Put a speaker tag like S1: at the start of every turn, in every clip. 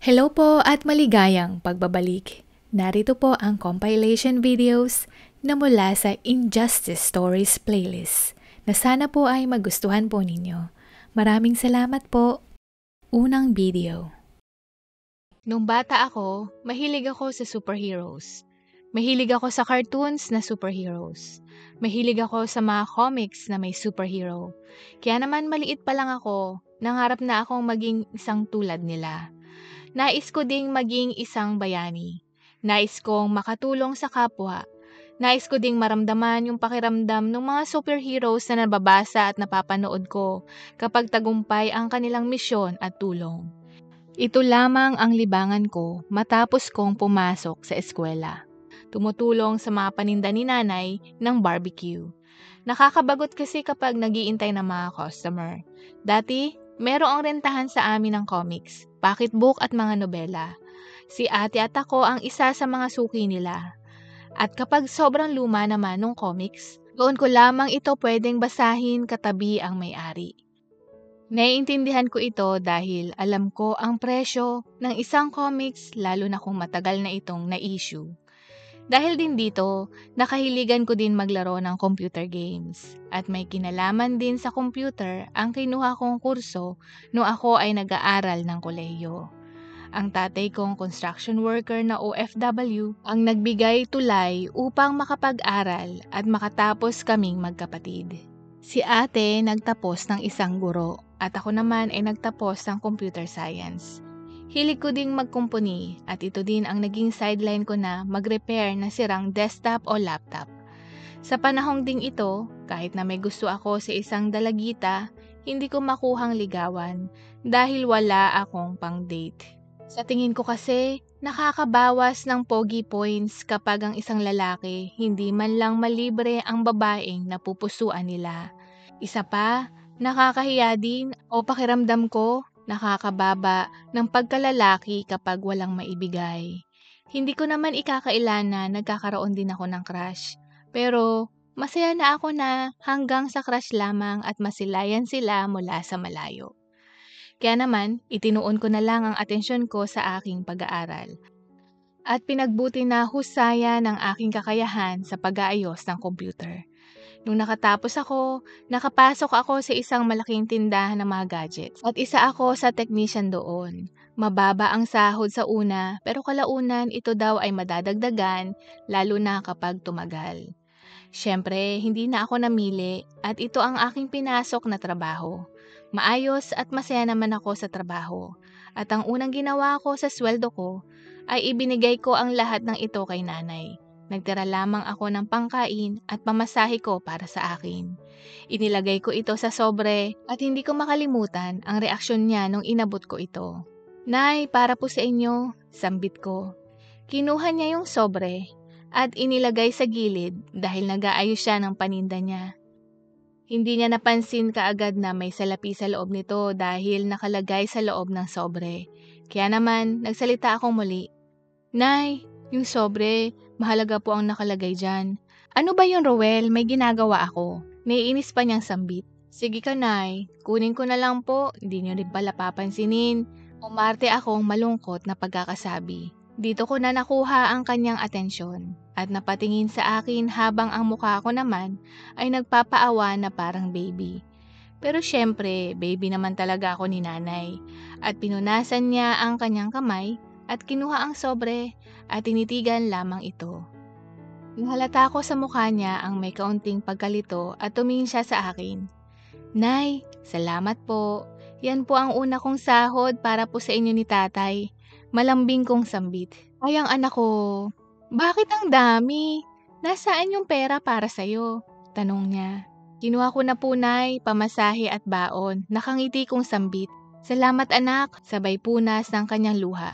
S1: Hello po at maligayang pagbabalik. Narito po ang compilation videos na mula sa Injustice Stories playlist na sana po ay magustuhan po ninyo. Maraming salamat po. Unang video. Nung bata ako, mahilig ako sa superheroes. Mahilig ako sa cartoons na superheroes. Mahilig ako sa mga comics na may superhero. Kaya naman maliit pa lang ako, nangarap na akong maging isang tulad nila. Nais ko ding maging isang bayani. Nais kong makatulong sa kapwa. Nais ko ding maramdaman yung pakiramdam ng mga superheroes na nababasa at napapanood ko kapag tagumpay ang kanilang misyon at tulong. Ito lamang ang libangan ko matapos kong pumasok sa eskwela. Tumutulong sa mga paninda ni nanay ng barbecue. Nakakabagot kasi kapag nagiintay ng mga customer. Dati, merong rentahan sa amin ng comics, pocketbook at mga nobela. Si ate at ako ang isa sa mga suki nila. At kapag sobrang luma naman ng comics, doon ko lamang ito pwedeng basahin katabi ang may-ari. Naiintindihan ko ito dahil alam ko ang presyo ng isang comics lalo na kung matagal na itong na-issue. Dahil din dito, nakahiligan ko din maglaro ng computer games. At may kinalaman din sa computer ang kinuha kong kurso noong ako ay nag-aaral ng kolehiyo. Ang tatay kong construction worker na OFW ang nagbigay tulay upang makapag-aral at makatapos kaming magkapatid. Si ate nagtapos ng isang guro at ako naman ay nagtapos ng computer science. Hilig ko ding magkumpuni at ito din ang naging sideline ko na mag-repair na sirang desktop o laptop. Sa panahong ding ito, kahit na may gusto ako sa isang dalagita, hindi ko makuhang ligawan dahil wala akong pang-date. Sa tingin ko kasi, nakakabawas ng pogi points kapag ang isang lalaki hindi man lang malibre ang babaeng napupusuan nila. Isa pa, nakakahiya din o pakiramdam ko, nakakababa ng pagkalalaki kapag walang maibigay. Hindi ko naman ikakailan na nagkakaroon din ako ng crush. Pero masaya na ako na hanggang sa crush lamang at masilayan sila mula sa malayo. Kaya naman, itinuon ko na lang ang atensyon ko sa aking pag-aaral. At pinagbuti na husaya ng aking kakayahan sa pag-aayos ng computer. Nung nakatapos ako, nakapasok ako sa isang malaking tindahan ng mga gadgets at isa ako sa technician doon. Mababa ang sahod sa una pero kalaunan ito daw ay madadagdagan lalo na kapag tumagal. Siyempre, hindi na ako namili at ito ang aking pinasok na trabaho. Maayos at masaya naman ako sa trabaho. At ang unang ginawa ko sa sweldo ko ay ibinigay ko ang lahat ng ito kay nanay. Nagtira lamang ako ng pangkain at pamasahe ko para sa akin. Inilagay ko ito sa sobre at hindi ko makalimutan ang reaksyon niya nung inabot ko ito. Nay, para po sa inyo, sambit ko. Kinuha niya yung sobre at inilagay sa gilid dahil nag-aayos siya ng paninda niya. Hindi niya napansin kaagad na may salapi sa loob nito dahil nakalagay sa loob ng sobre. Kaya naman, nagsalita akong muli. Nay, yung sobre, mahalaga po ang nakalagay dyan. Ano ba yun, Roel? May ginagawa ako. Naiinis pa niyang sambit. Sige ka, Nay. Kunin ko na lang po. Hindi niyo rin pala papansinin. Umarte akong malungkot na pagkakasabi. Dito ko na nakuha ang kanyang atensyon. At napatingin sa akin habang ang mukha ko naman ay nagpapaawa na parang baby. Pero syempre, baby naman talaga ako ni nanay. At pinunasan niya ang kanyang kamay at kinuha ang sobre at tinitigan lamang ito. Nahalata ko sa mukha niya ang may kaunting pagkalito at tumingin siya sa akin. Nay, salamat po. Yan po ang una kong sahod para po sa inyo ni tatay. Malambing kong sambit. Ay ang anak ko, bakit ang dami? Nasaan yung pera para sa'yo? Tanong niya. Kinuha ko na po, Nay, pamasahe at baon. Nakangiti kong sambit. Salamat anak, sabay punas ng kanyang luha.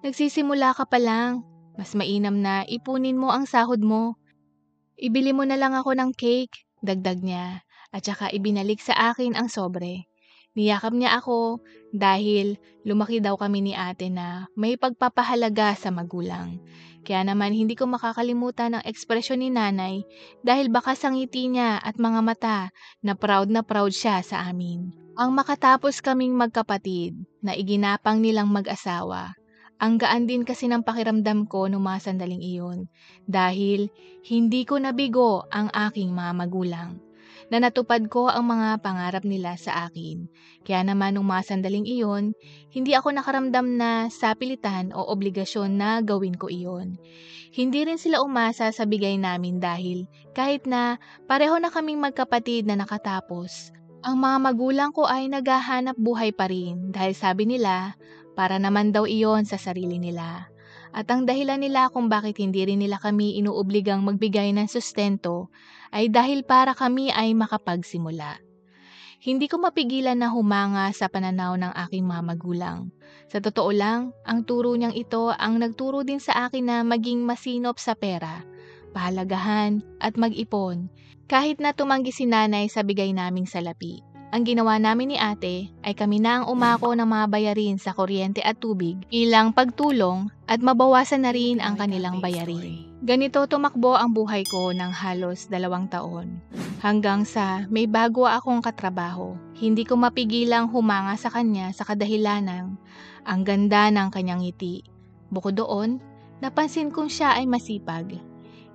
S1: Nagsisimula ka pa lang. Mas mainam na ipunin mo ang sahod mo. Ibili mo na lang ako ng cake, dagdag niya, at saka ibinalik sa akin ang sobre. Niyakap niya ako dahil lumaki daw kami ni ate na may pagpapahalaga sa magulang. Kaya naman hindi ko makakalimutan ang ekspresyon ni nanay dahil baka sa ngiti niya at mga mata na proud siya sa amin. Ang makatapos kaming magkapatid na iginapang nilang mag-asawa, ang gaan din kasi ng pakiramdam ko nung mga sandaling iyon dahil hindi ko nabigo ang aking mga magulang na natupad ko ang mga pangarap nila sa akin. Kaya naman nung mga sandaling iyon, hindi ako nakaramdam na sapilitan o obligasyon na gawin ko iyon. Hindi rin sila umasa sa bigay namin dahil kahit na pareho na kaming magkapatid na nakatapos, ang mga magulang ko ay naghahanap buhay pa rin dahil sabi nila para naman daw iyon sa sarili nila. At ang dahilan nila kung bakit hindi rin nila kami inuobligang magbigay ng sustento ay dahil para kami ay makapagsimula. Hindi ko mapigilan na humanga sa pananaw ng aking mga magulang. Sa totoo lang, ang turo niyang ito ang nagturo din sa akin na maging masinop sa pera, pahalagahan at mag-ipon. Kahit na tumanggi si nanay sa bigay naming salapi. Ang ginawa namin ni ate ay kami na ang umako ng mga bayarin sa kuryente at tubig ilang pagtulong at mabawasan na rin ang kanilang bayarin. Ganito tumakbo ang buhay ko ng halos 2 taon. Hanggang sa may bago akong katrabaho, hindi ko mapigilang humanga sa kanya sa kadahilanang ang ganda ng kanyang ngiti. Bukod doon, napansin kong siya ay masipag.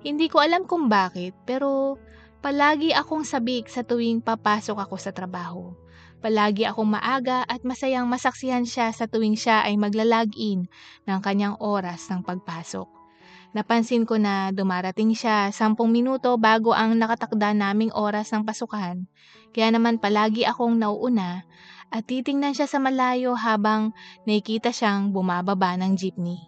S1: Hindi ko alam kung bakit pero palagi akong sabik sa tuwing papasok ako sa trabaho. Palagi akong maaga at masayang masaksihan siya sa tuwing siya ay magla-log-in ng kanyang oras ng pagpasok. Napansin ko na dumarating siya 10 minuto bago ang nakatakda naming oras ng pasukan. Kaya naman palagi akong nauuna at titingnan siya sa malayo habang nakikita siyang bumababa ng jeepney.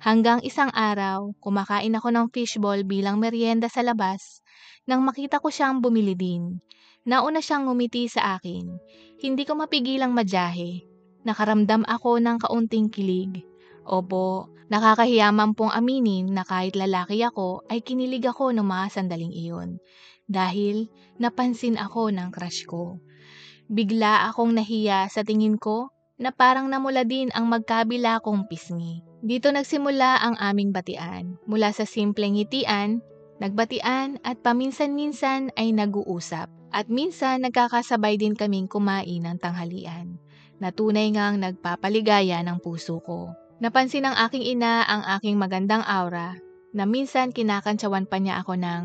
S1: Hanggang isang araw, kumakain ako ng fishball bilang merienda sa labas nang makita ko siyang bumili din. Nauna siyang ngumiti sa akin. Hindi ko mapigilang madyahe. Nakaramdam ako ng kaunting kilig. Opo, nakakahiyaman pong aminin na kahit lalaki ako ay kinilig ako ng mga sandaling iyon. Dahil napansin ako ng crush ko. Bigla akong nahiya sa tingin ko na parang namula din ang magkabila kong pisngi. Dito nagsimula ang aming batian. Mula sa simpleng ngitian, nagbatian at paminsan-minsan ay nag-uusap. At minsan nagkakasabay din kaming kumain ng tanghalian. Na tunay ngang nagpapaligaya ng puso ko. Napansin ng aking ina ang aking magandang aura na minsan kinakantsawan pa niya ako ng,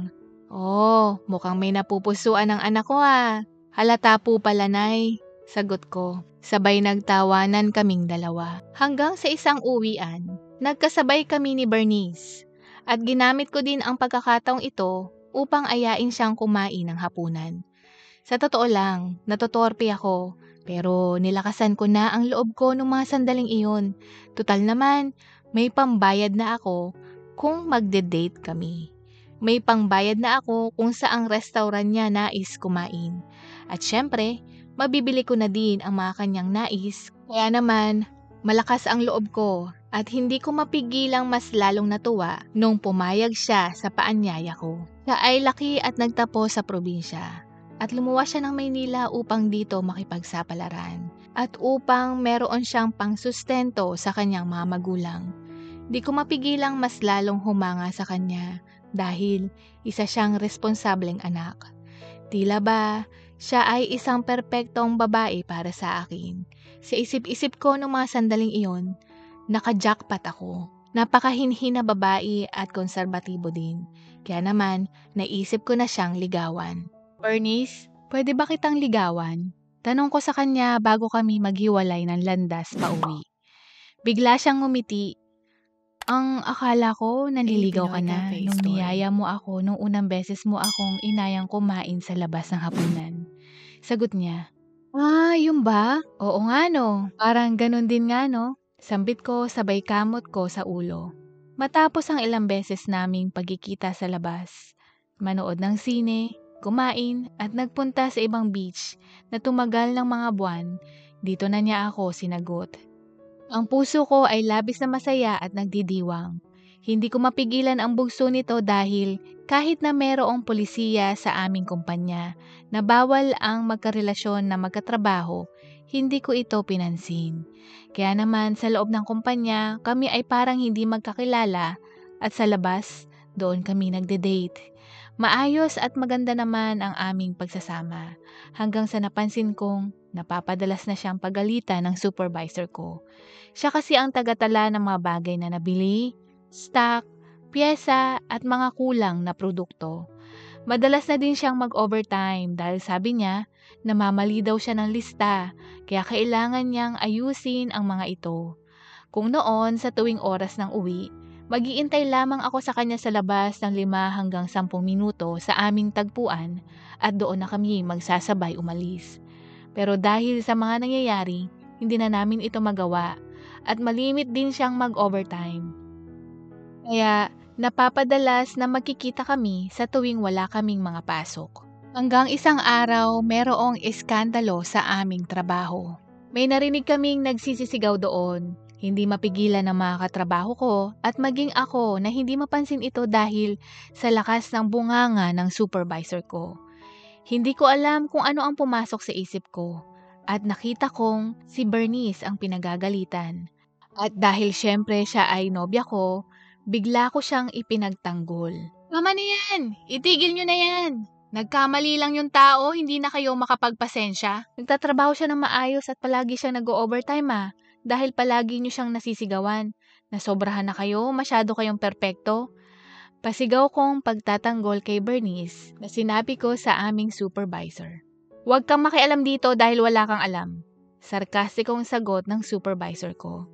S1: "Oh, mukhang may napupusuan ng anak ko ah." "Halata po pala, Nay," sagot ko. Sabay nagtawanan kaming dalawa. Hanggang sa isang uwian, nagkasabay kami ni Bernice. At ginamit ko din ang pagkakataong ito upang ayain siyang kumain ng hapunan. Sa totoo lang, natotorpe ako. Pero nilakasan ko na ang loob ko nung mga sandaling iyon. Tutal naman, may pambayad na ako kung magde-date kami. May pangbayad na ako kung saang restaurant niya nais kumain. At syempre, mabibili ko na din ang mga kanyang nais. Kaya naman, malakas ang loob ko at hindi ko mapigilang mas lalong natuwa nung pumayag siya sa paanyaya ko. Siya ay laki at nagtapo sa probinsya at lumuwas siya ng Maynila upang dito makipagsapalaran at upang meron siyang pangsustento sa kanyang mga magulang. Di ko mapigilang mas lalong humanga sa kanya dahil isa siyang responsableng anak. Tila ba, siya ay isang perpektong babae para sa akin. Sa isip-isip ko nung mga sandaling iyon, naka-jackpot ako. Napakahinhin na babae at konserbatibo din. Kaya naman, naisip ko na siyang ligawan. "Bernice, pwede ba kitang ligawan?" Tanong ko sa kanya bago kami maghiwalay ng landas pauwi. Bigla siyang ngumiti. "Ang akala ko naliligaw ka na nung niyaya mo ako nung unang beses mo akong inayang kumain sa labas ng hapunan." Sagot niya, "Ah, yun ba? Oo nga no, parang ganun din nga no." Sambit ko sabay kamot ko sa ulo. Matapos ang ilang beses naming pagkikita sa labas, manood ng sine, kumain at nagpunta sa ibang beach na tumagal ng mga buwan, dito na niya ako sinagot. Ang puso ko ay labis na masaya at nagdidiwang. Hindi ko mapigilan ang bugso nito dahil kahit na merong polisiya sa aming kumpanya na bawal ang magkarelasyon na magkatrabaho, hindi ko ito pinansin. Kaya naman sa loob ng kumpanya, kami ay parang hindi magkakilala at sa labas, doon kami nagde-date. Maayos at maganda naman ang aming pagsasama hanggang sa napansin kong napapadalas na siyang pagalitan ng supervisor ko. Siya kasi ang tagatala ng mga bagay na nabili, stock, pyesa at mga kulang na produkto. Madalas na din siyang mag-overtime dahil sabi niya, namamali daw siya ng lista, kaya kailangan niyang ayusin ang mga ito. Kung noon sa tuwing oras ng uwi, mag-iintay lamang ako sa kanya sa labas ng 5 hanggang 10 minuto sa aming tagpuan at doon na kami magsasabay umalis. Pero dahil sa mga nangyayari, hindi na namin ito magawa at malimit din siyang mag-overtime. Kaya napapadalas na magkikita kami sa tuwing wala kaming mga pasok. Hanggang isang araw, merong iskandalo sa aming trabaho. May narinig kaming nagsisisigaw doon. Hindi mapigilan ng mga katrabaho ko at maging ako na hindi mapansin ito dahil sa lakas ng bunganga ng supervisor ko. Hindi ko alam kung ano ang pumasok sa isip ko at nakita kong si Bernice ang pinagagalitan. At dahil syempre siya ay nobya ko, bigla ko siyang ipinagtanggol. Tama na yan! Itigil nyo na yan! Nagkamali lang yung tao, hindi na kayo makapagpasensya. Nagtatrabaho siya ng maayos at palagi siyang nag-overtime dahil palagi nyo siyang nasisigawan. Nasobrahan na kayo, masyado kayong perpekto. Pasigaw kong pagtatanggol kay Bernice na sinabi ko sa aming supervisor. Huwag kang makialam dito dahil wala kang alam. Sarkastikong sagot ng supervisor ko.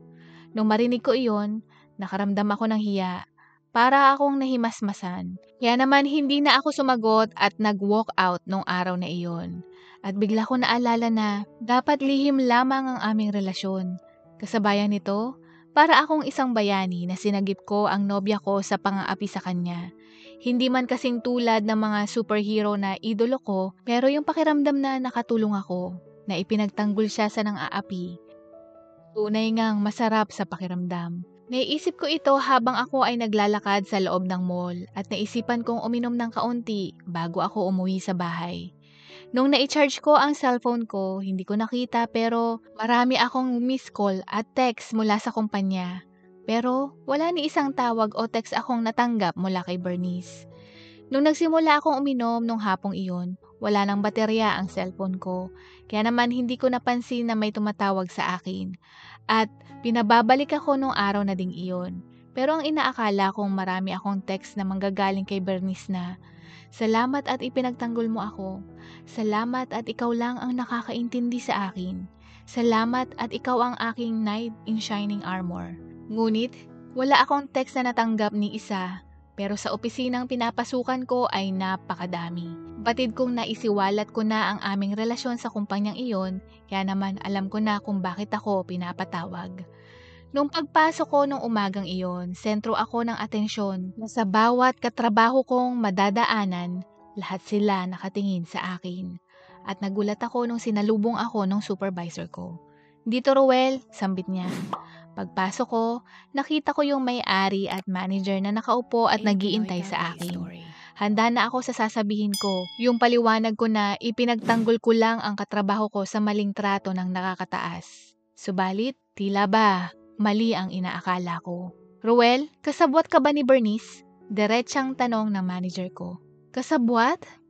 S1: Nung marinig ko iyon, nakaramdam ako ng hiya. Para akong nahimasmasan. Kaya naman hindi na ako sumagot at nag-walk out nung araw na iyon. At bigla ko naalala na dapat lihim lamang ang aming relasyon. Kasabayan nito, para akong isang bayani na sinagip ko ang nobya ko sa pang-aapi sa kanya. Hindi man kasing tulad ng mga superhero na idolo ko, pero yung pakiramdam na nakatulong ako, na ipinagtanggol siya sa nang-aapi. Tunay ngang masarap sa pakiramdam. Naiisip ko ito habang ako ay naglalakad sa loob ng mall at naisipan kong uminom ng kaunti bago ako umuwi sa bahay. Nung na-charge ko ang cellphone ko, hindi ko nakita pero marami akong missed call at text mula sa kumpanya. Pero wala ni isang tawag o text akong natanggap mula kay Bernice. Nung nagsimula akong uminom nung hapong iyon, wala nang baterya ang cellphone ko. Kaya naman hindi ko napansin na may tumatawag sa akin. At pinababalik ako nung araw na ding iyon. Pero ang inaakala kong marami akong text na manggagaling kay Bernice na, salamat at ipinagtanggol mo ako. Salamat at ikaw lang ang nakakaintindi sa akin. Salamat at ikaw ang aking knight in shining armor. Ngunit, wala akong text na natanggap ni isa. Pero sa opisinang pinapasukan ko ay napakadami. Batid kong naisiwalat ko na ang aming relasyon sa kumpanyang iyon, kaya naman alam ko na kung bakit ako pinapatawag. Nung pagpasok ko nung umagang iyon, sentro ako ng atensyon na sa bawat katrabaho kong madadaanan, lahat sila nakatingin sa akin. At nagulat ako nung sinalubong ako ng supervisor ko. Dito Ruel, sambit niya. Pagpasok ko, nakita ko yung may-ari at manager na nakaupo at nagiintay sa akin. Handa na ako sa sasabihin ko, yung paliwanag ko na ipinagtanggol ko lang ang katrabaho ko sa maling trato ng nakakataas. Subalit, tila ba, mali ang inaakala ko. Ruel, kasabwat ka ba ni Bernice? Diretsang tanong ng manager ko. Kasabwat?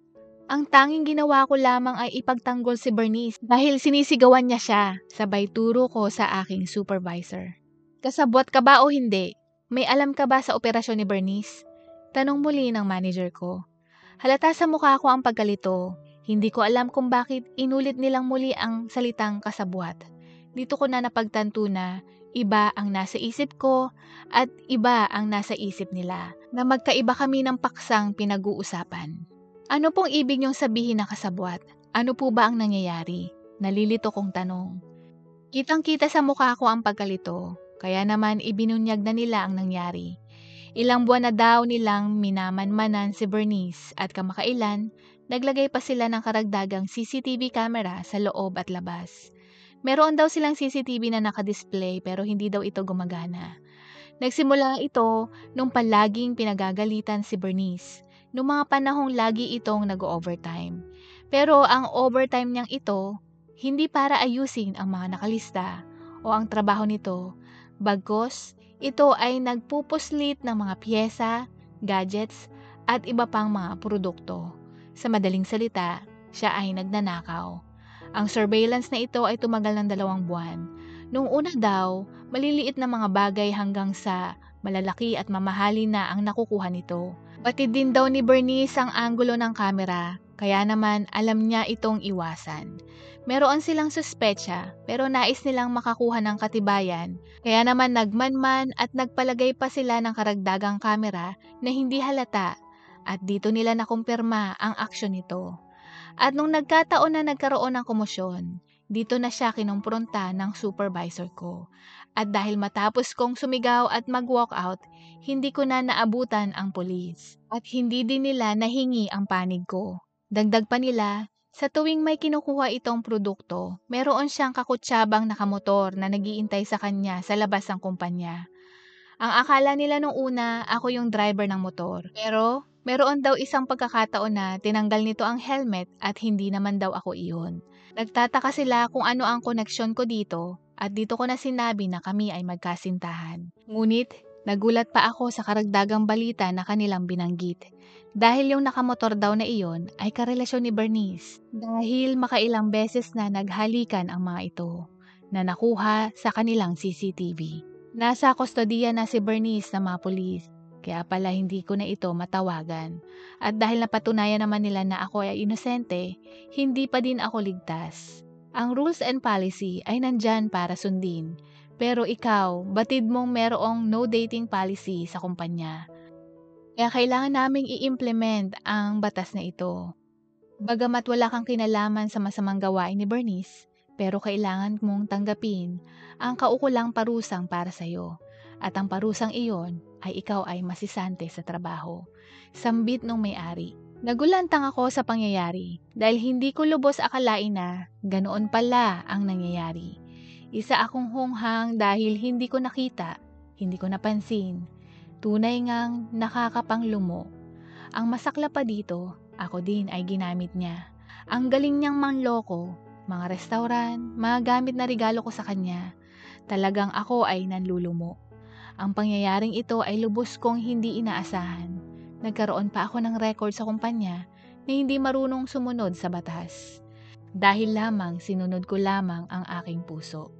S1: Ang tanging ginawa ko lamang ay ipagtanggol si Bernice dahil sinisigawan niya siya, sabay turo ko sa aking supervisor. Kasabwat ka ba o hindi? May alam ka ba sa operasyon ni Bernice? Tanong muli ng manager ko. Halata sa mukha ko ang pagkalito. Hindi ko alam kung bakit inulit nilang muli ang salitang kasabwat. Dito ko na napagtanto na iba ang nasa isip ko at iba ang nasa isip nila, na magkaiba kami ng paksang pinag-uusapan. Ano pong ibig niyong sabihin na kasabwat? Ano po ba ang nangyayari? Nalilito kong tanong. Kitang-kita sa mukha ko ang pagkalito, kaya naman ibinunyag na nila ang nangyari. Ilang buwan na daw nilang minamanmanan si Bernice at kamakailan, naglagay pa sila ng karagdagang CCTV camera sa loob at labas. Meron daw silang CCTV na nakadisplay pero hindi daw ito gumagana. Nagsimula ito nung palaging pinagagalitan si Bernice. Noong mga panahong lagi itong nag-overtime. Pero ang overtime niyang ito, hindi para ayusin ang mga nakalista o ang trabaho nito. Bagkus, ito ay nagpupuslit ng mga pyesa, gadgets, at iba pang mga produkto. Sa madaling salita, siya ay nagnanakaw.
S2: Ang surveillance na ito ay tumagal ng 2 buwan. Noong una daw, maliliit na mga bagay hanggang sa malalaki at mamahali na ang nakukuha nito. Batid din daw ni Bernice ang anggulo ng kamera, kaya naman alam niya itong iwasan. Meron silang suspecha pero nais nilang makakuha ng katibayan, kaya naman nagmanman at nagpalagay pa sila ng karagdagang kamera na hindi halata at dito nila nakumpirma ang aksyon nito. At nung nagkataon na nagkaroon ng komosyon, dito na siya kinumpronta ng supervisor ko. At dahil matapos kong sumigaw at mag-walk out, hindi ko na naabutan ang pulis. At hindi din nila nahingi ang panig ko. Dagdag pa nila, sa tuwing may kinukuha itong produkto, meron siyang kakutsyabang nakamotor na nagiintay sa kanya sa labas ng kumpanya. Ang akala nila nung una, ako yung driver ng motor. Pero meron daw isang pagkakataon na tinanggal nito ang helmet at hindi naman daw ako iyon. Nagtataka sila kung ano ang koneksyon ko dito at dito ko na sinabi na kami ay magkasintahan. Ngunit nagulat pa ako sa karagdagang balita na kanilang binanggit. Dahil yung nakamotor daw na iyon ay karelasyon ni Bernice. Dahil makailang beses na naghalikan ang mga ito na nakuha sa kanilang CCTV. Nasa kustodiya na si Bernice ng mga pulis. Kaya pala hindi ko na ito matawagan. At dahil napatunayan naman nila na ako ay inosente, hindi pa din ako ligtas. Ang rules and policy ay nandyan para sundin. Pero ikaw, batid mong merong no dating policy sa kumpanya. Kaya kailangan naming i-implement ang batas na ito. Bagamat wala kang kinalaman sa masamang gawain ni Bernice, pero kailangan mong tanggapin ang kaukulang parusang para sa'yo. At ang parusang iyon ay ikaw ay masisante sa trabaho. Sambit nung may-ari. Nagulantang ako sa pangyayari dahil hindi ko lubos akalain na ganoon pala ang nangyayari. Isa akong hunghang dahil hindi ko nakita, hindi ko napansin. Tunay ngang nakakapanglumo. Ang masakla pa dito, ako din ay ginamit niya. Ang galing niyang manloko, mga restaurant, mga gamit na regalo ko sa kanya. Talagang ako ay nanlulumo. Ang pangyayaring ito ay lubos kong hindi inaasahan. Nagkaroon pa ako ng record sa kumpanya na hindi marunong sumunod sa batas. Dahil lamang sinunod ko lamang ang aking puso.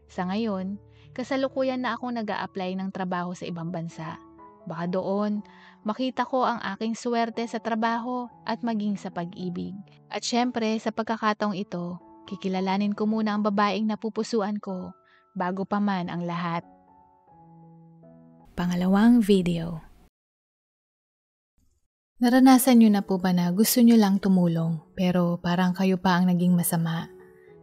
S2: Sa ngayon, kasalukuyan na akong nag-a-apply ng trabaho sa ibang bansa. Baka doon, makita ko ang aking swerte sa trabaho at maging sa pag-ibig. At syempre, sa pagkakataong ito, kikilalanin ko muna ang babaeng napupusuan ko bago pa man ang lahat.
S1: Pangalawang video. Naranasan nyo na po ba na gusto nyo lang tumulong pero parang kayo pa ang naging masama?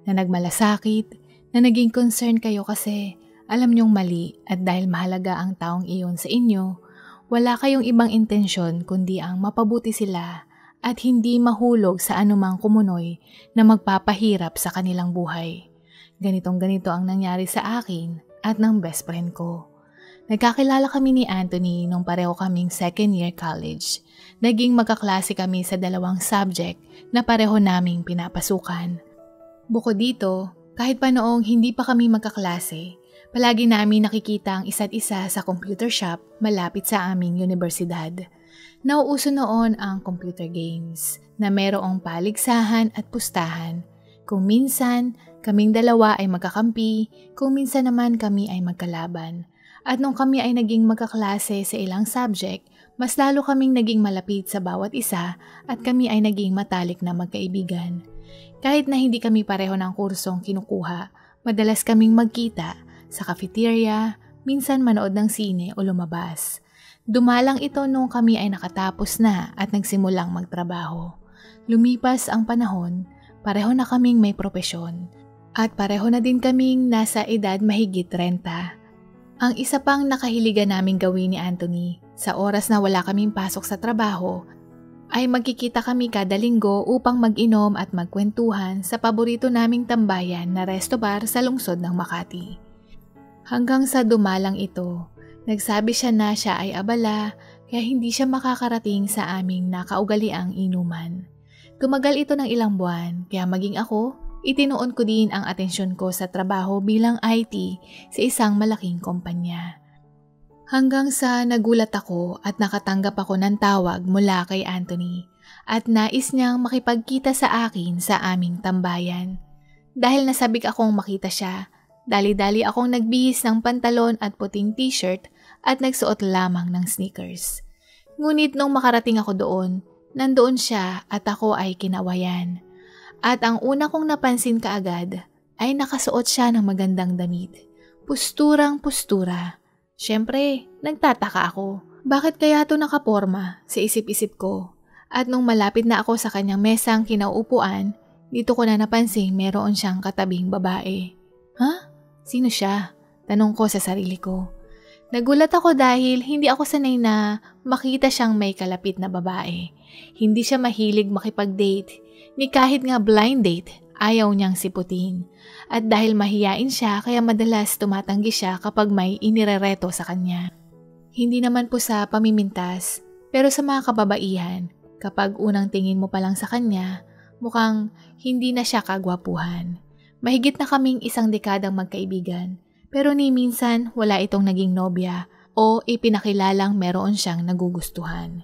S1: Na nagmalasakit, na naging concern kayo kasi alam nyong mali at dahil mahalaga ang taong iyon sa inyo, wala kayong ibang intensyon kundi ang mapabuti sila at hindi mahulog sa anumang kumunoy na magpapahirap sa kanilang buhay. Ganitong-ganito ang nangyari sa akin at ng best friend ko. Nagkakilala kami ni Anthony nung pareho kaming second year college. Naging magkaklase kami sa 2 subject na pareho naming pinapasukan. Bukod dito, kahit pa noong hindi pa kami magkaklase, palagi namin nakikita ang isa't isa sa computer shop malapit sa aming universidad. Nauuso noon ang computer games na merong paligsahan at pustahan. Kung minsan, kaming dalawa ay magkakampi, kung minsan naman kami ay magkalaban. At nung kami ay naging magkaklase sa ilang subject, mas lalo kaming naging malapit sa bawat isa at kami ay naging matalik na magkaibigan. Kahit na hindi kami pareho ng kursong kinukuha, madalas kaming magkita sa cafeteria, minsan manood ng sine o lumabas. Dumalang ito nung kami ay nakatapos na at nagsimulang magtrabaho. Lumipas ang panahon, pareho na kaming may propesyon at pareho na din kaming nasa edad mahigit 30. Ang isa pang nakahiligan naming gawin ni Anthony sa oras na wala kaming pasok sa trabaho ay magkikita kami kada linggo upang mag-inom at magkwentuhan sa paborito naming tambayan na resto bar sa lungsod ng Makati. Hanggang sa dumalang ito, nagsabi siya na siya ay abala kaya hindi siya makakarating sa aming nakaugaliang inuman. Tumagal ito ng ilang buwan kaya maging ako, itinuon ko din ang atensyon ko sa trabaho bilang IT sa isang malaking kumpanya. Hanggang sa nagulat ako at nakatanggap ako ng tawag mula kay Anthony at nais niyang makipagkita sa akin sa aming tambayan. Dahil nasabik akong makita siya, dali-dali akong nagbihis ng pantalon at puting t-shirt at nagsuot lamang ng sneakers. Ngunit nung makarating ako doon, nandoon siya at ako ay kinawayan. At ang una kong napansin kaagad ay nakasuot siya ng magandang damit. Pusturang-pustura. Siyempre, nagtataka ako. Bakit kaya ito nakaporma sa isip-isip ko? At nung malapit na ako sa kanyang mesang kinauupuan, dito ko na napansin meron siyang katabing babae. Ha? Sino siya? Tanong ko sa sarili ko. Nagulat ako dahil hindi ako sanay na makita siyang may kalapit na babae. Hindi siya mahilig makipag-date, ni kahit nga blind date, ayaw niyang siputin. At dahil mahiyain siya kaya madalas tumatanggi siya kapag may inirereto sa kanya. Hindi naman po sa pamimintas, pero sa mga kababaihan, kapag unang tingin mo pa lang sa kanya, mukhang hindi na siya kagwapuhan. Mahigit na kaming 1 dekadang magkaibigan, pero ni minsan wala itong naging nobya o ipinakilalang meron siyang nagugustuhan.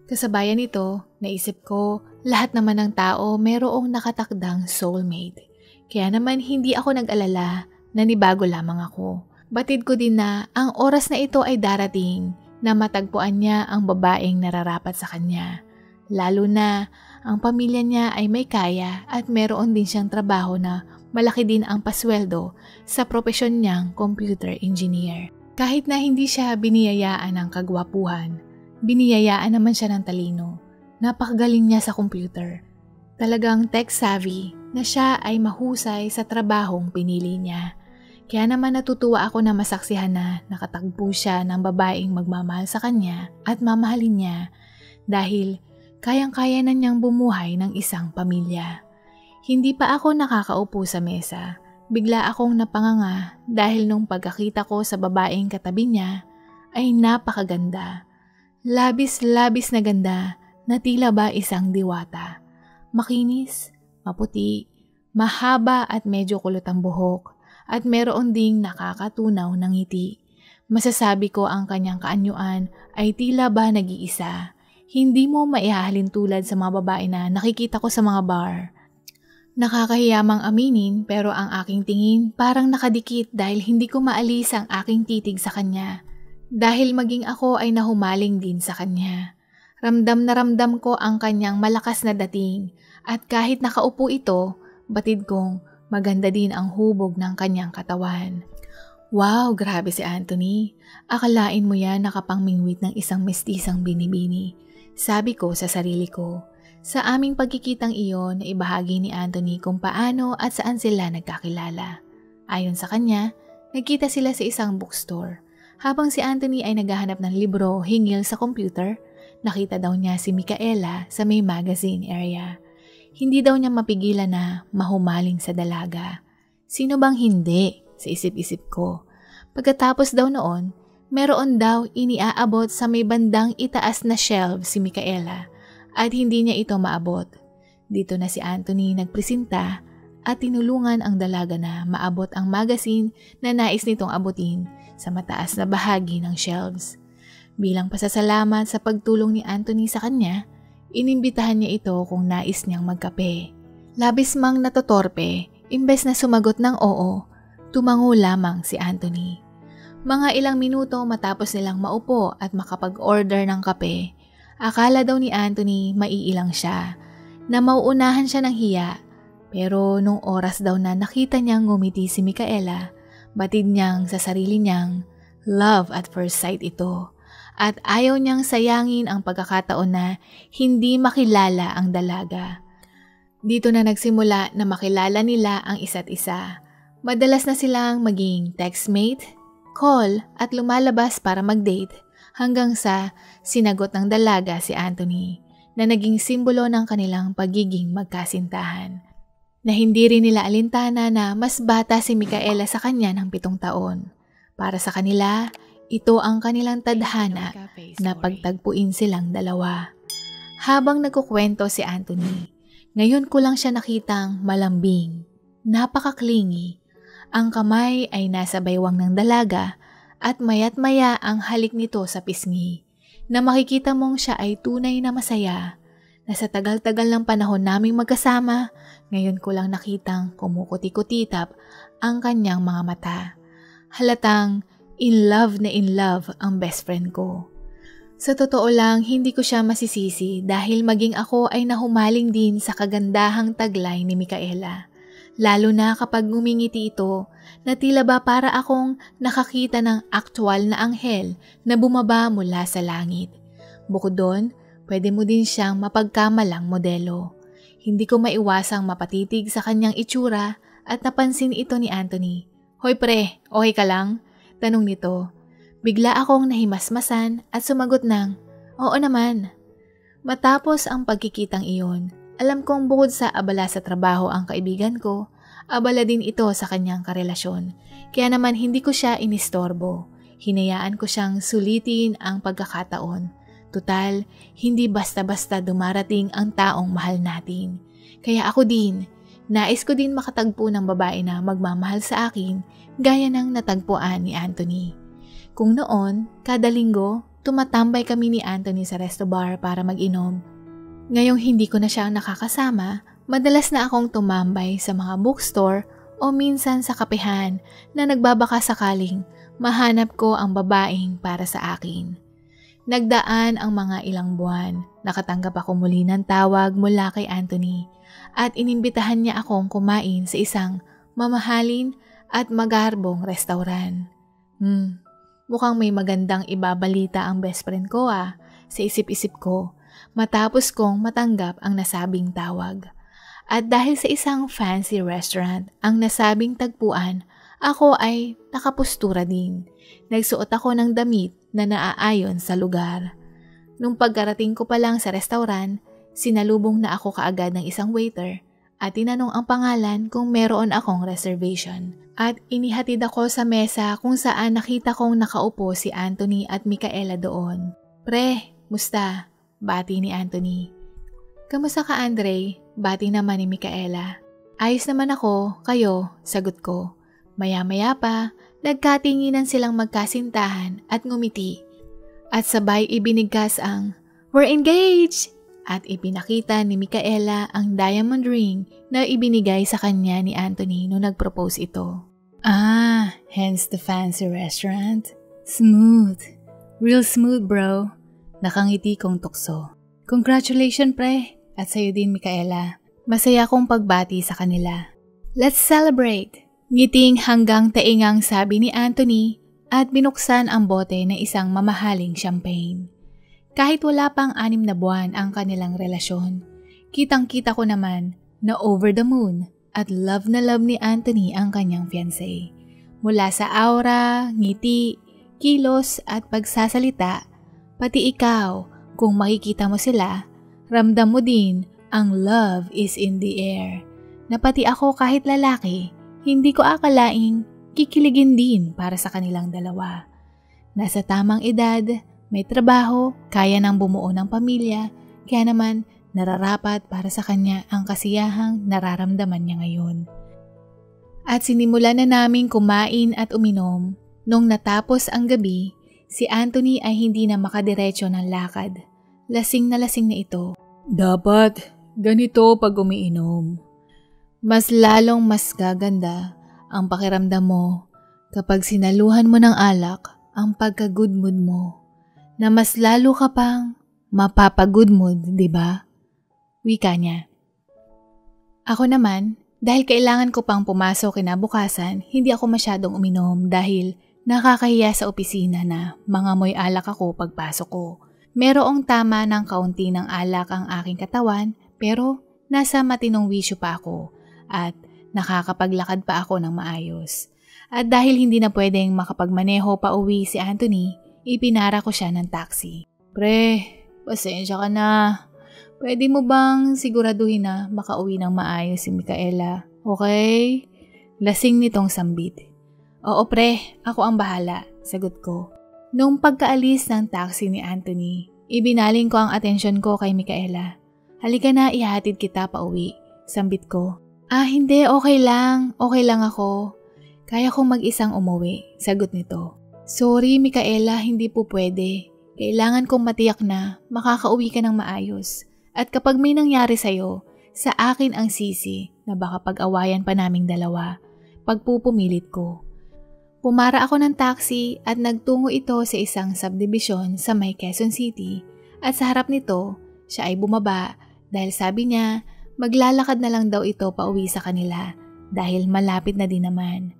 S1: Kasabayan nito, naisip ko, lahat naman ng tao merong nakatakdang soulmate. Kaya naman hindi ako nag-alala, nanibago lamang ako. Batid ko din na ang oras na ito ay darating na matagpuan niya ang babaeng nararapat sa kanya. Lalo na ang pamilya niya ay may kaya at meron din siyang trabaho na malaki din ang pasweldo sa propesyon niyang computer engineer. Kahit na hindi siya biniyayaan ng kagwapuhan, biniyayaan naman siya ng talino. Napakagaling niya sa computer. Talagang tech-savvy na siya ay mahusay sa trabahong pinili niya. Kaya naman natutuwa ako na masaksihan na nakatagpo siya ng babaeng magmamahal sa kanya at mamahalin niya dahil kayang-kaya na niyang bumuhay ng isang pamilya. Hindi pa ako nakakaupo sa mesa. Bigla akong napanganga dahil nung pagkakita ko sa babaeng katabi niya ay napakaganda. Labis-labis na ganda na tila ba isang diwata. Makinis, maputi, mahaba at medyo kulot ang buhok at meron ding nakakatunaw ng ngiti. Masasabi ko ang kanyang kaanyuan ay tila ba nag-iisa. Hindi mo maihahalin tulad sa mga babae na nakikita ko sa mga bar. Nakakahiyamang aminin pero ang aking tingin parang nakadikit dahil hindi ko maalis ang aking titig sa kanya. Dahil maging ako ay nahumaling din sa kanya. Ramdam na ramdam ko ang kanyang malakas na dating at kahit nakaupo ito, batid kong maganda din ang hubog ng kanyang katawan. Wow, grabe si Anthony. Akalain mo yan nakapangmingwit ng isang mestisang binibini. Sabi ko sa sarili ko. Sa aming pagkikitang iyon, ibahagi ni Anthony kung paano at saan sila nagkakilala. Ayon sa kanya, nagkita sila sa isang bookstore. Habang si Anthony ay naghahanap ng libro hinggil sa computer, nakita daw niya si Micaela sa may magazine area. Hindi daw niya mapigilan na mahumaling sa dalaga. Sino bang hindi? Sa isip-isip ko. Pagkatapos daw noon, meron daw iniaabot sa may bandang itaas na shelf si Micaela at hindi niya ito maabot. Dito na si Anthony nagpresenta at tinulungan ang dalaga na maabot ang magazine na nais nitong abutin sa mataas na bahagi ng shelves. Bilang pasasalamat sa pagtulong ni Anthony sa kanya, inimbitahan niya ito kung nais niyang magkape. Labis mang natotorpe, imbes na sumagot ng oo, tumango lamang si Anthony. Mga ilang minuto matapos nilang maupo at makapag-order ng kape, akala daw ni Anthony maiilang siya, na mauunahan siya ng hiya. Pero nung oras daw na nakita niyang ngumiti si Micaela, batid niyang sa sarili niyang love at first sight ito. At ayaw niyang sayangin ang pagkakataon na hindi makilala ang dalaga. Dito na nagsimula na makilala nila ang isa't isa. Madalas na silang maging textmate, call at lumalabas para mag-date hanggang sa sinagot ng dalaga si Anthony na naging simbolo ng kanilang pagiging magkasintahan. Na hindi rin nila alintana na mas bata si Micaela sa kanya ng 7 taon. Para sa kanila, ito ang kanilang tadhana na pagtagpuin silang dalawa. Habang nagkukwento si Anthony, ngayon ko lang siya nakitang malambing, napaka-clingy. Ang kamay ay nasa baywang ng dalaga at mayat maya ang halik nito sa pisngi na makikita mong siya ay tunay na masaya na sa tagal-tagal ng panahon naming magkasama, Ngayon ko lang nakitang kumukuti-kutitap ang kanyang mga mata. Halatang in love ang best friend ko. Sa totoo lang, hindi ko siya masisisi dahil maging ako ay nahumaling din sa kagandahang taglay ni Micaela. Lalo na kapag ngumingiti ito na tila ba para akong nakakita ng aktwal na anghel na bumaba mula sa langit. Bukod doon, pwede mo din siyang mapagkamalang modelo. Hindi ko maiwasang mapatitig sa kanyang itsura at napansin ito ni Anthony. "Hoy pre, okay ka lang?" tanong nito. Bigla akong nahimasmasan at sumagot ng, "Oo naman." Matapos ang pagkikitang iyon, alam kong bukod sa abala sa trabaho ang kaibigan ko, abala din ito sa kanyang karelasyon. Kaya naman hindi ko siya inistorbo. Hinayaan ko siyang sulitin ang pagkakataon. Tutal, hindi basta-basta dumarating ang taong mahal natin. Kaya ako din, nais ko din makatagpo ng babae na magmamahal sa akin gaya ng natagpuan ni Anthony. Kung noon, kada linggo, tumatambay kami ni Anthony sa resto bar para mag-inom. Ngayong hindi ko na siya nakakasama, madalas na akong tumambay sa mga bookstore o minsan sa kapehan na nagbabaka sakaling mahanap ko ang babaeng para sa akin. Nagdaan ang mga ilang buwan, nakatanggap ako muli ng tawag mula kay Anthony at inimbitahan niya akong kumain sa isang mamahalin at magarbong restaurant. Mukhang may magandang ibabalita ang best friend ko sa isip-isip ko matapos kong matanggap ang nasabing tawag. At dahil sa isang fancy restaurant ang nasabing tagpuan, ako ay nakapustura din. Nagsuot ako ng damit na naaayon sa lugar. Nung pagkarating ko pa lang sa restaurant, sinalubong na ako kaagad ng isang waiter at tinanong ang pangalan kung meron akong reservation. At inihatid ako sa mesa kung saan nakita kong nakaupo si Anthony at Micaela doon. "Pre, musta?" bati ni Anthony. "Kamusta ka, Andre?" bati naman ni Micaela. "Ayos naman ako, kayo?" sagot ko. Maya-maya pa, nagkatinginan silang magkasintahan at ngumiti. At sabay ibinigkas ang, "We're engaged!" At ipinakita ni Micaela ang diamond ring na ibinigay sa kanya ni Anthony nung nag-propose ito. Hence the fancy restaurant. Smooth. Real smooth, bro. Nakangiti kong tukso. "Congratulations, pre. At sa'yo din, Micaela." Masaya kong pagbati sa kanila. "Let's celebrate!" Ngiting hanggang taingang sabi ni Anthony at binuksan ang bote ng isang mamahaling champagne. Kahit wala pang 6 na buwan ang kanilang relasyon, kitang-kita ko naman na over the moon at love na love ni Anthony ang kanyang fiancé. Mula sa aura, ngiti, kilos at pagsasalita, pati ikaw, kung makikita mo sila, ramdam mo din ang love is in the air. Na pati ako kahit lalaki, hindi ko akalaing kikiligin din para sa kanilang dalawa. Nasa tamang edad, may trabaho, kaya nang bumuo ng pamilya, kaya naman nararapat para sa kanya ang kasiyahang nararamdaman niya ngayon. At sinimulan na naming kumain at uminom. Nung natapos ang gabi, si Anthony ay hindi na makadiretso ng lakad. Lasing na ito. "Dapat ganito pag umiinom. Mas lalong mas gaganda ang pakiramdam mo kapag sinaluhan mo ng alak ang pagka-good mood mo, na mas lalo ka pang mapapa-good mood, di ba?" Wika niya. Ako naman, dahil kailangan ko pang pumasok kinabukasan, hindi ako masyadong uminom dahil nakakahiya sa opisina na mangamoy alak ako pagpasok ko. Merong tama ng kaunti ng alak ang aking katawan pero nasa matinong wisyo pa ako at nakakapaglakad pa ako ng maayos. At dahil hindi na pwedeng makapagmaneho pa uwi si Anthony, ipinara ko siya ng taxi. "Pre, pasensya ka na. Pwede mo bang siguraduhin na makauwi ng maayos si Micaela? Okay?" Lasing nitong sambit. "Oo pre, ako ang bahala," sagot ko. Nung pagkaalis ng taxi ni Anthony, ibinaling ko ang atensyon ko kay Micaela. "Halika na, ihatid kita pa uwi," sambit ko. Hindi, okay lang. Okay lang ako. Kaya kong mag-isang umuwi, sagot nito. "Sorry, Micaela, hindi po pwede. Kailangan kong matiyak na makakauwi ka ng maayos. At kapag may nangyari sa'yo, sa akin ang sisi na baka pag-awayan pa naming dalawa. Pagpupumilit ko. Pumara ako ng taxi at nagtungo ito sa isang subdivision sa may Quezon City at sa harap nito, siya ay bumaba dahil sabi niya maglalakad na lang daw ito pauwi sa kanila dahil malapit na din naman.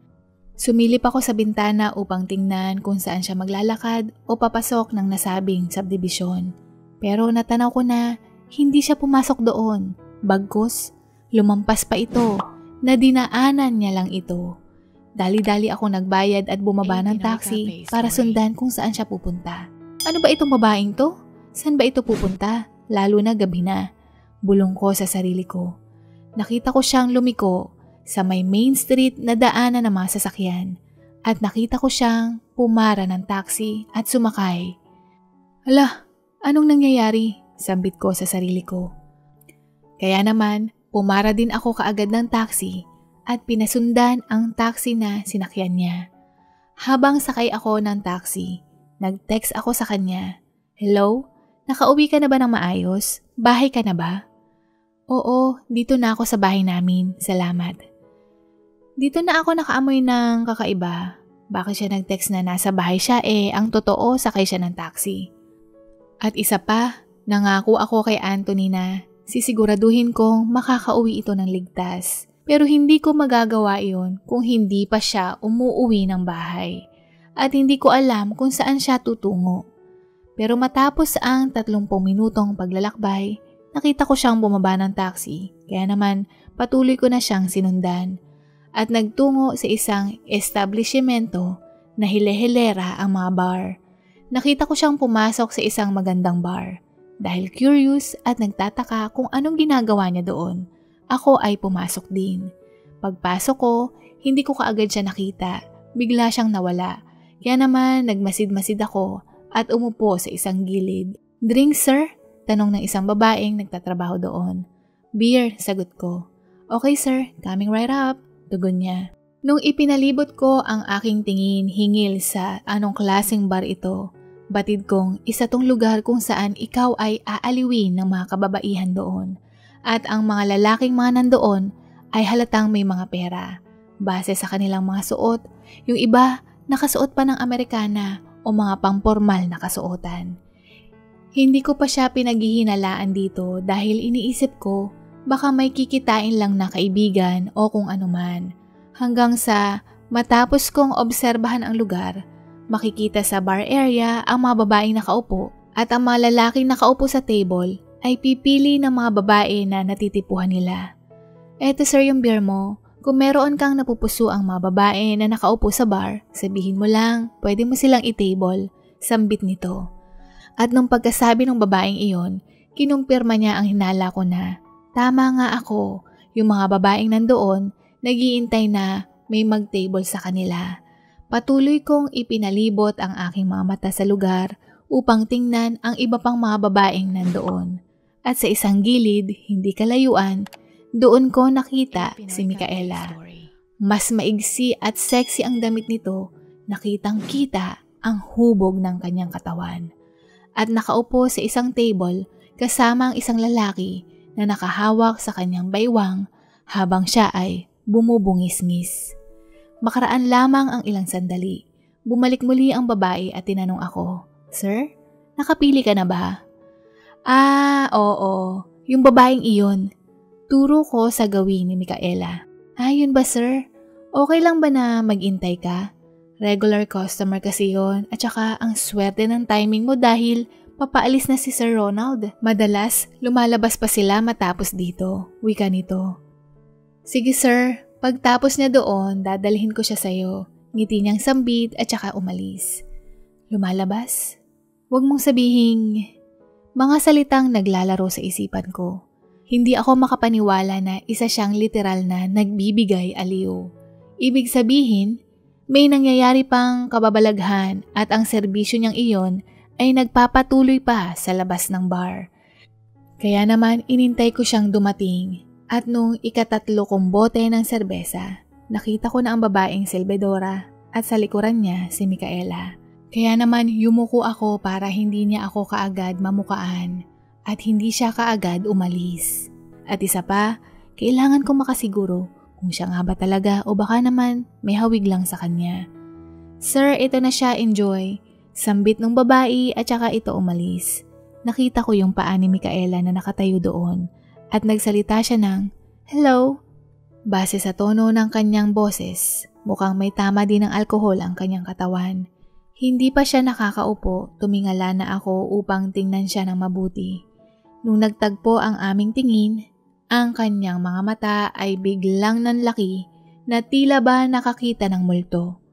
S1: Sumilip ako sa bintana upang tingnan kung saan siya maglalakad o papasok ng nasabing subdivision. Pero natanaw ko na hindi siya pumasok doon. Bagkus, lumampas pa ito na dinaanan niya lang ito. Dali-dali ako nagbayad at bumaba ng taxi para sundan kung saan siya pupunta. Ano ba itong babaeng to? Saan ba ito pupunta? Lalo na gabi na. Bulong ko sa sarili ko. Nakita ko siyang lumiko sa may main street na daanan ng mga sasakyan at nakita ko siyang pumara ng taxi at sumakay. Hala, anong nangyayari? Sambit ko sa sarili ko. Kaya naman, pumara din ako kaagad ng taxi at pinasundan ang taxi na sinakyan niya. Habang sakay ako ng taxi, nag-text ako sa kanya. Hello? Nakauwi ka na ba ng maayos? Bahay ka na ba? Oo, dito na ako sa bahay namin. Salamat. Dito na ako nakaamoy ng kakaiba. Bakit siya nag-text na nasa bahay siya ang totoo sakay siya ng taxi. At isa pa, nangako ako kay Anthony na sisiguraduhin kong makakauwi ito ng ligtas. Pero hindi ko magagawa iyon kung hindi pa siya umuuwi ng bahay. At hindi ko alam kung saan siya tutungo. Pero matapos ang 30 minutong paglalakbay, nakita ko siyang bumaba ng taxi. Kaya naman patuloy ko na siyang sinundan. At nagtungo sa isang establishmento na hile-hilera ang mga bar. Nakita ko siyang pumasok sa isang magandang bar. Dahil curious at nagtataka kung anong ginagawa niya doon, ako ay pumasok din. Pagpasok ko, hindi ko kaagad siya nakita. Bigla siyang nawala. Kaya naman nagmasid-masid ako at umupo sa isang gilid. Drink sir? Tanong ng isang babaeng nagtatrabaho doon. Beer, sagot ko. Okay sir, coming right up. Tugon niya. Nung ipinalibot ko ang aking tingin hingil sa anong klaseng bar ito, batid kong isa tong lugar kung saan ikaw ay aaliwin ng mga kababaihan doon. At ang mga lalaking mga nandoon ay halatang may mga pera. Base sa kanilang mga suot, yung iba nakasuot pa ng Amerikana o mga pangpormal na kasuotan. Hindi ko pa siya pinaghihinalaan dito dahil iniisip ko baka may kikitain lang na kaibigan o kung anuman. Hanggang sa matapos kong obserbahan ang lugar, makikita sa bar area ang mga babaeng nakaupo at ang mga lalaking nakaupo sa table ay pipili ng mga babae na natitipuhan nila. Eto sir yung beer mo. Kung meron kang napupuso ang mga babae na nakaupo sa bar, sabihin mo lang, pwede mo silang i-table. Sambit nito. At nung pagkasabi ng babaeng iyon, kinumpirma niya ang hinala ko na, tama nga ako, yung mga babaeng nandoon, nag-iintay na may mag-table sa kanila. Patuloy kong ipinalibot ang aking mga mata sa lugar upang tingnan ang iba pang mga babaeng nandoon. At sa isang gilid, hindi kalayuan, doon ko nakita si Micaela. Mas maigsi at sexy ang damit nito, nakitang-kita ang hubog ng kanyang katawan. At nakaupo sa isang table kasama ang isang lalaki na nakahawak sa kanyang baywang habang siya ay bumubungis-ngis. Makaraan lamang ang ilang sandali. Bumalik muli ang babae at tinanong ako, Sir, nakapili ka na ba? Oo. Yung babaeng iyon. Turo ko sa gawin ni Micaela. Yun ba sir? Okay lang ba na mag-intay ka? Regular customer kasi yon at saka ang swerte ng timing mo dahil papaalis na si Sir Ronald. Madalas, lumalabas pa sila matapos dito. Wika nito. Sige sir, pagtapos niya doon, dadalhin ko siya sa'yo. Ngiti niyang sambit at saka umalis. Lumalabas? Huwag mong sabihing... Mga salitang naglalaro sa isipan ko. Hindi ako makapaniwala na isa siyang literal na nagbibigay aliw. Ibig sabihin, may nangyayari pang kababalaghan at ang serbisyo niyang iyon ay nagpapatuloy pa sa labas ng bar. Kaya naman inintay ko siyang dumating at nung ikatatlo kong bote ng serbesa, nakita ko na ang babaeng Selbedora at sa likuran niya si Micaela. Kaya naman yumuko ako para hindi niya ako kaagad mamukaan at hindi siya kaagad umalis. At isa pa, Kailangan kong makasiguro kung siya nga ba talaga o baka naman may hawig lang sa kanya. Sir, ito na siya, enjoy. Sambit ng babae at saka ito umalis. Nakita ko yung paa ni Micaela na nakatayo doon at nagsalita siya ng, "Hello?" Base sa tono ng kanyang boses, mukhang may tama din ng alkohol ang kanyang katawan. Hindi pa siya nakakaupo, tumingala na ako upang tingnan siya ng mabuti. Nung nagtagpo ang aming tingin, ang kanyang mga mata ay biglang nanlaki na tila ba nakakita ng multo.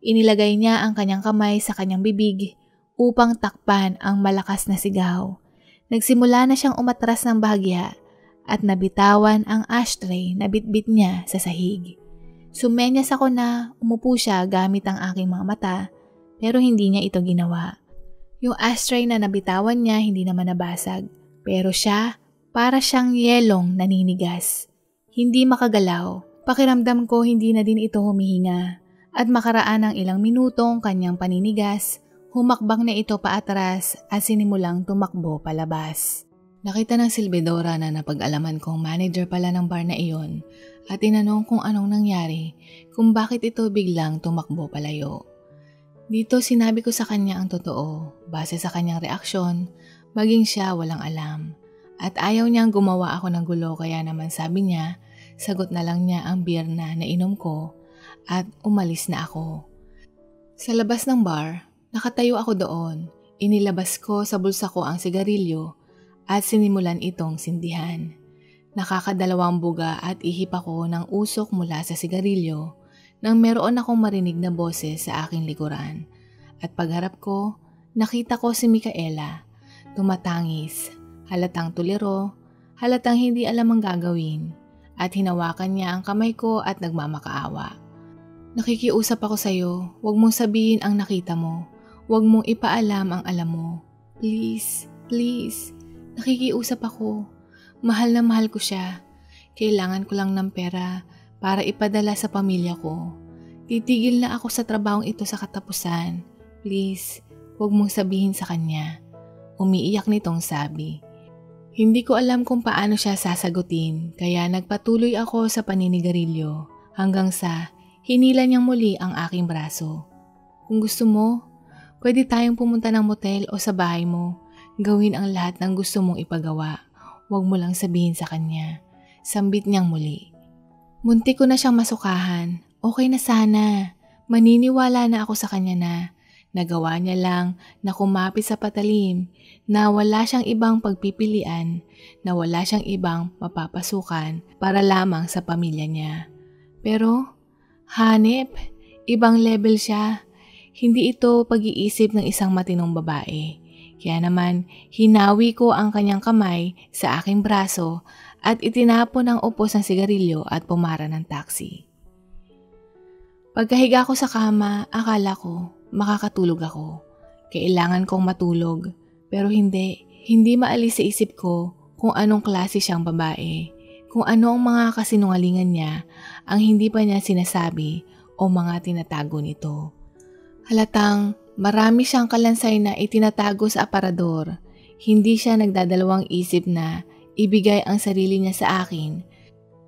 S1: Inilagay niya ang kanyang kamay sa kanyang bibig upang takpan ang malakas na sigaw. Nagsimula na siyang umatras ng bahagya at nabitawan ang ashtray na bitbit niya sa sahig. Sumenyas ako na umupo siya gamit ang aking mga mata pero hindi niya ito ginawa. Yung ashtray na nabitawan niya hindi naman nabasag pero siya para siyang yelong naninigas. Hindi makagalaw. Pakiramdam ko hindi na din ito humihinga. At makaraan ng ilang minutong kanyang paninigas, humakbang na ito paatras at sinimulang tumakbo palabas. Nakita ng silbidora na napag-alaman kong manager pala ng bar na iyon at tinanong kung anong nangyari kung bakit ito biglang tumakbo palayo. Dito sinabi ko sa kanya ang totoo. Base sa kanyang reaksyon, maging siya walang alam. At ayaw niyang gumawa ako ng gulo kaya naman sabi niya, sagot na lang niya ang beer na nainom ko at umalis na ako. Sa labas ng bar, nakatayo ako doon. Inilabas ko sa bulsa ko ang sigarilyo at sinimulan itong sindihan. Nakakadalawang buga at ihip ako ng usok mula sa sigarilyo nang meron akong marinig na boses sa aking likuran. At pagharap ko, nakita ko si Micaela, tumatangis. Halatang tuliro, halatang hindi alam ang gagawin, at hinawakan niya ang kamay ko at nagmamakaawa. "Nakikiusap ako sa'yo, huwag mong sabihin ang nakita mo, huwag mong ipaalam ang alam mo. Please, please, nakikiusap ako. Mahal na mahal ko siya. Kailangan ko lang ng pera para ipadala sa pamilya ko. Titigil na ako sa trabahong ito sa katapusan. Please, huwag mong sabihin sa kanya." Umiiyak nitong sabi. Hindi ko alam kung paano siya sasagutin kaya nagpatuloy ako sa paninigarilyo hanggang sa hinila niyang muli ang aking braso. "Kung gusto mo, pwede tayong pumunta ng motel o sa bahay mo. Gawin ang lahat ng gusto mong ipagawa. Huwag mo lang sabihin sa kanya." Sambit niyang muli. Muntik ko na siyang masukahan. Okay na sana. Maniniwala na ako sa kanya na nagawa niya lang na kumapit sa patalim, na wala siyang ibang pagpipilian, na wala siyang ibang mapapasukan para lamang sa pamilya niya. Pero, hanep, ibang level siya. Hindi ito pag-iisip ng isang matinong babae. Kaya naman, hinawi ko ang kanyang kamay sa aking braso at itinapon ang upos ng sigarilyo at pumara ng taxi. Pagkahiga ko sa kama, akala ko makakatulog ako. Kailangan kong matulog. Pero hindi maalis sa isip ko kung anong klase siyang babae. Kung ano ang mga kasinungalingan niya ang hindi pa niya sinasabi o mga tinatago nito. Halatang marami siyang kalansay na itinatago sa aparador. Hindi siya nagdadalawang isip na ibigay ang sarili niya sa akin.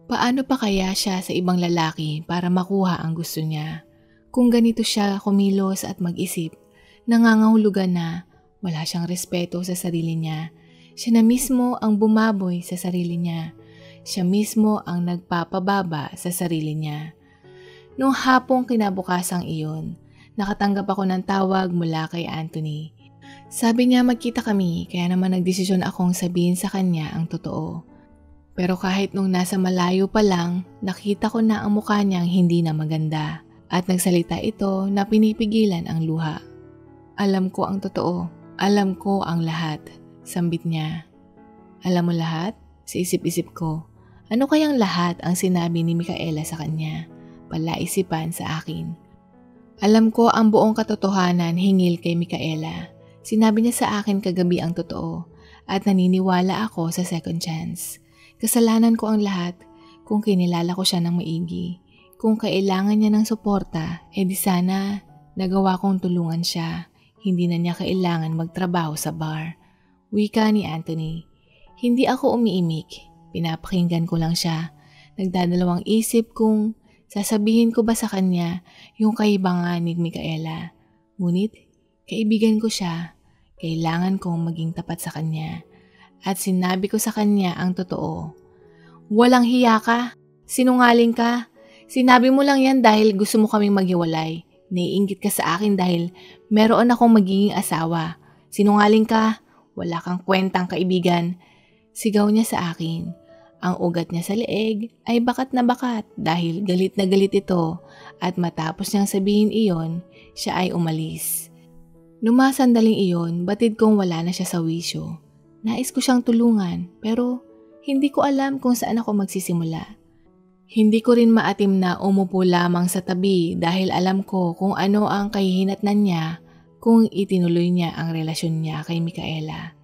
S1: Paano pa kaya siya sa ibang lalaki para makuha ang gusto niya? Kung ganito siya kumilos at mag-isip, nangangahulugan na wala siyang respeto sa sarili niya. Siya na mismo ang bumaboy sa sarili niya. Siya mismo ang nagpapababa sa sarili niya. Noong hapong kinabukasang iyon, nakatanggap ako ng tawag mula kay Anthony. Sabi niya magkita kami kaya naman nagdesisyon akong sabihin sa kanya ang totoo. Pero kahit nung nasa malayo pa lang, nakita ko na ang mukha niyang hindi na maganda. At nagsalita ito na pinipigilan ang luha. "Alam ko ang totoo. Alam ko ang lahat." Sambit niya. "Alam mo lahat?" Sa isip-isip ko. Ano kayang lahat ang sinabi ni Micaela sa kanya? Palaisipan sa akin. Alam ko ang buong katotohanan hingil kay Micaela. Sinabi niya sa akin kagabi ang totoo at naniniwala ako sa second chance. Kasalanan ko ang lahat kung kinilala ko siya ng maigi. Kung kailangan niya ng suporta, di sana nagawa kong tulungan siya. Hindi na niya kailangan magtrabaho sa bar. Wika ni Anthony. Hindi ako umiimik. Pinapakinggan ko lang siya. Nagdadalawang isip kung sasabihin ko ba sa kanya yung kaibangan ni Micaela. Ngunit kaibigan ko siya, kailangan kong maging tapat sa kanya. At sinabi ko sa kanya ang totoo. Walang hiya ka, sinungaling ka. Sinabi mo lang yan dahil gusto mo kaming maghiwalay. Naiinggit ka sa akin dahil meron akong magiging asawa. Sinungaling ka, wala kang kwentang kaibigan. Sigaw niya sa akin. Ang ugat niya sa leeg ay bakat na bakat dahil galit na galit ito at matapos niyang sabihin iyon, siya ay umalis. Numasandaling iyon, batid kong wala na siya sa wisyo. Nais ko siyang tulungan pero hindi ko alam kung saan ako magsisimula. Hindi ko rin maatim na umupo lamang sa tabi dahil alam ko kung ano ang kahihinatnan niya kung itinuloy niya ang relasyon niya kay Micaela.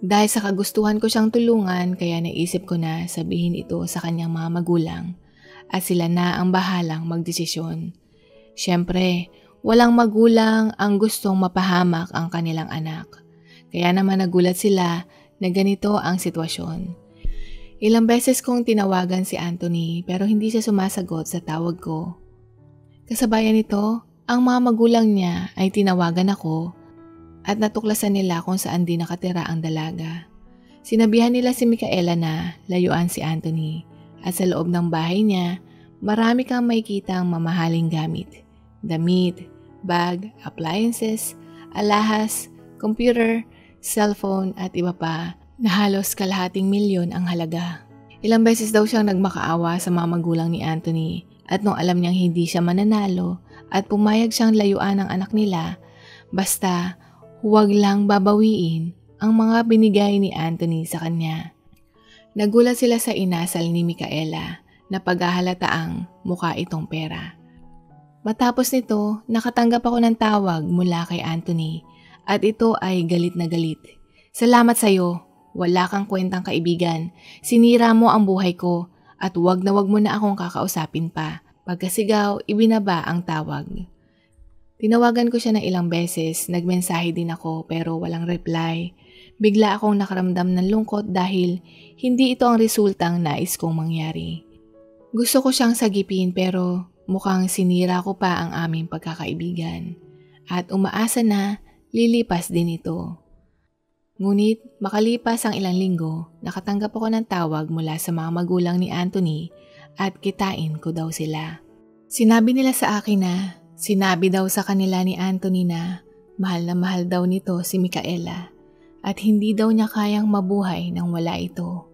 S1: Dahil sa kagustuhan ko siyang tulungan kaya naisip ko na sabihin ito sa kanyang mga magulang at sila na ang bahalang magdesisyon. Siyempre, walang magulang ang gustong mapahamak ang kanilang anak. Kaya naman nagulat sila na ganito ang sitwasyon. Ilang beses kong tinawagan si Anthony pero hindi siya sumasagot sa tawag ko. Kasabayan nito, ang mga magulang niya ay tinawagan ako at natuklasan nila kung saan din nakatira ang dalaga. Sinabihan nila si Micaela na layuan si Anthony at sa loob ng bahay niya, marami kang makikitang mamahaling gamit. Damit, bag, appliances, alahas, computer, cellphone at iba pa na halos kalahating milyon ang halaga. Ilang beses daw siyang nagmakaawa sa mga magulang ni Anthony at nung alam niyang hindi siya mananalo at pumayag siyang layuan ng anak nila, basta huwag lang babawiin ang mga binigay ni Anthony sa kanya. Nagulat sila sa inasal ni Micaela na paghahalataang mukha itong pera. Matapos nito, nakatanggap ako ng tawag mula kay Anthony at ito ay galit na galit. Salamat sa'yo. Wala kang kwentang kaibigan. Sinira mo ang buhay ko at wag na wag mo na akong kakausapin pa. Pagkasigaw, ibinaba ang tawag. Tinawagan ko siya ng ilang beses, nagmensahe din ako pero walang reply. Bigla akong nakaramdam ng lungkot dahil hindi ito ang resultang nais kong mangyari. Gusto ko siyang sagipin pero mukhang sinira ko pa ang aming pagkakaibigan. At umaasa na lilipas din ito. Ngunit makalipas ang ilang linggo, nakatanggap ako ng tawag mula sa mga magulang ni Anthony at kitain ko daw sila. Sinabi nila sa akin na sinabi daw sa kanila ni Anthony na mahal daw nito si Micaela at hindi daw niya kayang mabuhay nang wala ito.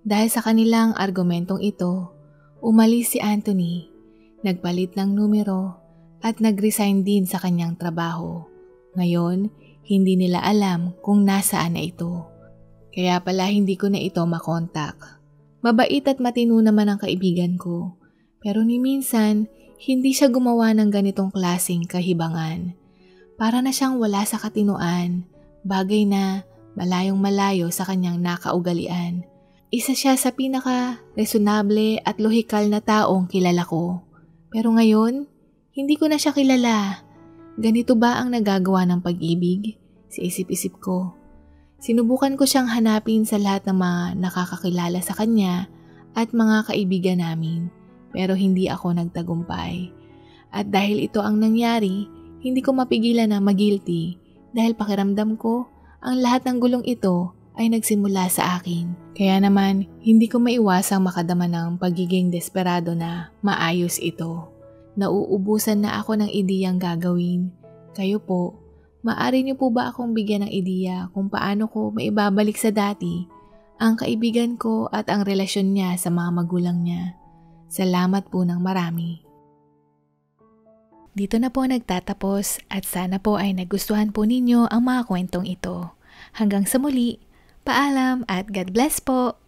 S1: Dahil sa kanilang argumentong ito, umalis si Anthony, nagpalit ng numero at nag-resign din sa kanyang trabaho. Ngayon, hindi nila alam kung nasaan na ito. Kaya pala hindi ko na ito makontak. Mabait at matino naman ang kaibigan ko. Pero ni minsan, hindi siya gumawa ng ganitong klaseng kahibangan. Para na siyang wala sa katinuan, bagay na malayong malayo sa kanyang nakaugalian. Isa siya sa pinaka-resonable at lohikal na taong kilala ko. Pero ngayon, hindi ko na siya kilala. Ganito ba ang nagagawa ng pag-ibig? Sa isip-isip ko. Sinubukan ko siyang hanapin sa lahat ng mga nakakakilala sa kanya at mga kaibigan namin, pero hindi ako nagtagumpay. At dahil ito ang nangyari, hindi ko mapigilan na mag-guilty dahil pakiramdam ko ang lahat ng gulong ito ay nagsimula sa akin. Kaya naman, hindi ko maiwasang makadama ng pagiging desperado na maayos ito. Nauubusan na ako ng ideyang gagawin. Kayo po, maaari niyo po ba akong bigyan ng ideya kung paano ko maibabalik sa dati ang kaibigan ko at ang relasyon niya sa mga magulang niya? Salamat po ng marami.
S2: Dito na po nagtatapos at sana po ay nagustuhan po ninyo ang mga kwentong ito. Hanggang sa muli, paalam at God bless po!